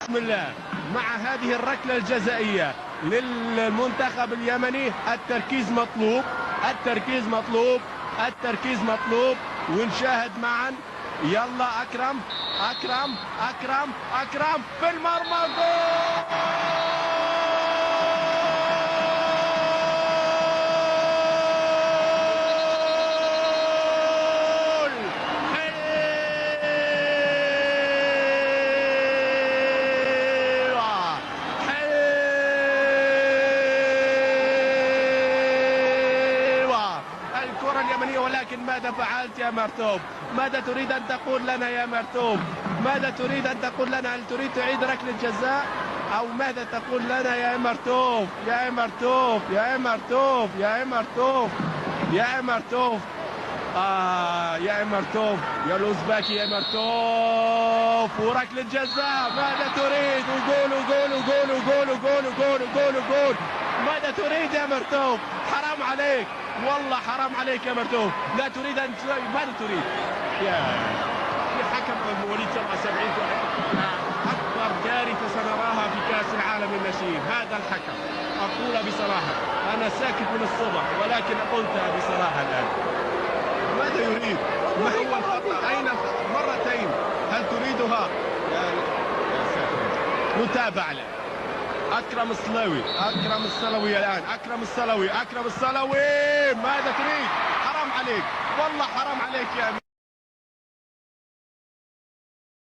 بسم الله مع هذه الركلة الجزائية للمنتخب اليمني. التركيز مطلوب، التركيز مطلوب، التركيز مطلوب، ونشاهد معا. يلا أكرم أكرم أكرم أكرم في المرمى، جول! الكرة اليمنية، ولكن ماذا فعلت يا مرتوب؟ ماذا تريد أن تقول لنا يا مرتوب؟ ماذا تريد أن تقول لنا؟ هل تريد تعيد ركلة جزاء أو ماذا تقول لنا يا مرتوب؟ يا مرتوب يا مرتوب يا مرتوب يا مرتوب يا مرتوب يا الأوزباكي يا مرتوب، وركلة جزاء. ماذا تريد؟ وجول وجول وجول وجول وجول وجول وجول وجول. ماذا تريد يا مرتوب؟ حرام عليك، والله حرام عليك يا مرتوب. لا تريد أن ماذا تريد؟ يا حكم مواليد 77 أكبر كارثة سنراها في كأس العالم الناشئين هذا الحكم. أقول بصراحة، أنا ساكت من الصبح ولكن قلتها بصراحة الآن. ماذا يريد؟ ما هو الخطأ؟ أين مرتين؟ هل تريدها؟ يا ساتر. نتابع له. أكرم الصلوي، أكرم الصلوي الآن، أكرم الصلوي، أكرم الصلوي، ماذا تريد؟ حرام عليك، والله حرام عليك يا أمين.